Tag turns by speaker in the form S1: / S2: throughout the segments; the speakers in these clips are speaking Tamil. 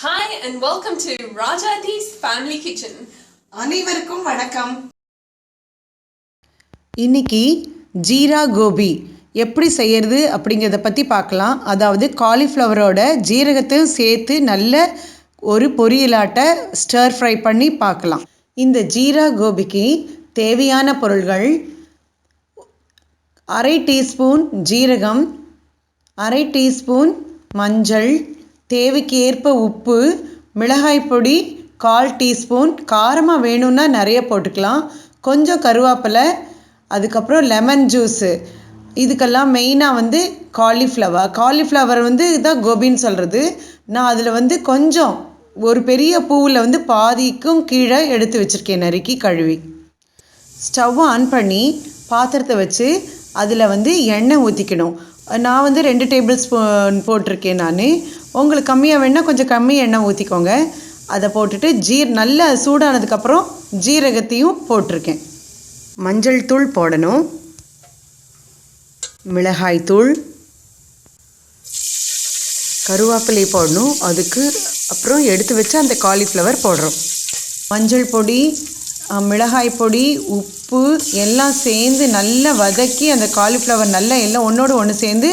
S1: Hi and welcome to Rajati's Family Kitchen.
S2: அனைவருக்கும் வணக்கம்.
S3: இன்னைக்கு ஜீரா கோபி எப்படி செய்யறது அப்படிங்கிறத பற்றி பார்க்கலாம். அதாவது காலிஃப்ளவரோட ஜீரகத்தையும் சேர்த்து நல்ல ஒரு பொரியலாட்ட ஸ்டர் ஃப்ரை பண்ணி பார்க்கலாம். இந்த ஜீரா கோபிக்கு தேவையான பொருள்கள்: அரை டீஸ்பூன் ஜீரகம், அரை டீஸ்பூன் மஞ்சள், தேவைக்கு ஏற்ப உப்பு, மிளகாய் பொடி 1/4 டீஸ்பூன், காரமாக வேணும்னா நிறைய போட்டுக்கலாம், கொஞ்சம் கருவேப்பிலை, அதுக்கப்புறம் லெமன் ஜூஸு. இதுக்கெல்லாம் மெயினாக காலிஃப்ளவர் இதுதான் கோபின்னு சொல்கிறது. நான் அதில் கொஞ்சம் ஒரு பெரிய பூவில் பாதிக்கும் கீழே எடுத்து வச்சுருக்கேன், நறுக்கி கழுவி. ஸ்டவ் ஆன் பண்ணி பாத்திரத்தை வச்சு அதில் எண்ணெய் ஊற்றிக்கணும். நான் 2 டேபிள் ஸ்பூன் போட்டிருக்கேன். நான் உங்களுக்கு கம்மியாக வேணால் கொஞ்சம் கம்மி எண்ணெய் ஊற்றிக்கோங்க. அதை போட்டுட்டு நல்லா சூடானதுக்கப்புறம் ஜீரகத்தையும் போட்டிருக்கேன். மஞ்சள் தூள் போடணும், மிளகாய் தூள், கருவேப்பிலை போடணும். அதுக்கு அப்புறம் எடுத்து வச்சு அந்த காலிஃப்ளவர் போடுறோம். மஞ்சள் பொடி, மிளகாய் பொடி, உப்பு எல்லாம் சேர்ந்து நல்லா வதக்கி அந்த காலிஃப்ளவர் நல்லா எல்லாம் ஒன்றோடு ஒன்று சேர்ந்து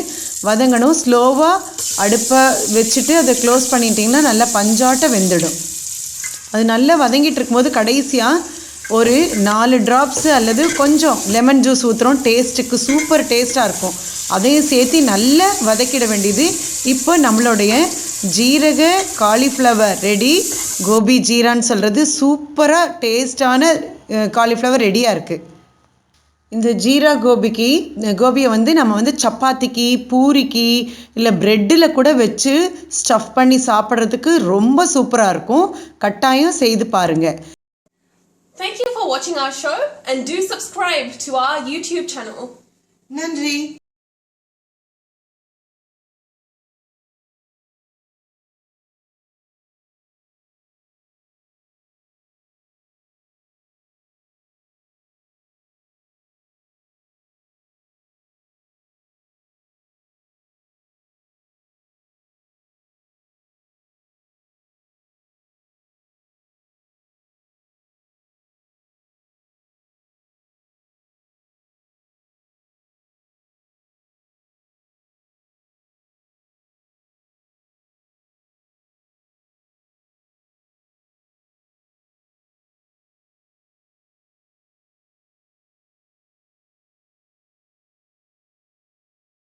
S3: வதங்கணும். ஸ்லோவாக அடுப்பை வச்சுட்டு அதை க்ளோஸ் பண்ணிட்டிங்கன்னா நல்லா பஞ்சாட்ட வெந்துடும். அது நல்லா வதங்கிட்டு இருக்கும்போது கடைசியாக ஒரு 4 ட்ராப்ஸு அல்லது கொஞ்சம் லெமன் ஜூஸ் ஊற்றுறோம். டேஸ்ட்டுக்கு சூப்பர் டேஸ்ட்டாக இருக்கும். அதையும் சேர்த்து நல்லா வதக்கிட வேண்டியது. இப்போ நம்மளுடைய ஜீரக காலிஃப்ளவர் ரெடி. கோபி ஜீரான்னு சொல்கிறது சூப்பராக டேஸ்டான காலிஃப்ளவர் ரெடியாக இருக்குது. இந்த ஜீரா கோபியை நம்ம சப்பாத்திக்கு, பூரிக்கு, இல்லை ப்ரெட்டில் கூட வச்சு ஸ்டஃப் பண்ணி சாப்பிட்றதுக்கு ரொம்ப சூப்பராக இருக்கும். கட்டாயம் செய்து பாருங்கள்.
S1: Thank you for watching our show and do subscribe to our YouTube channel.
S2: நன்றி.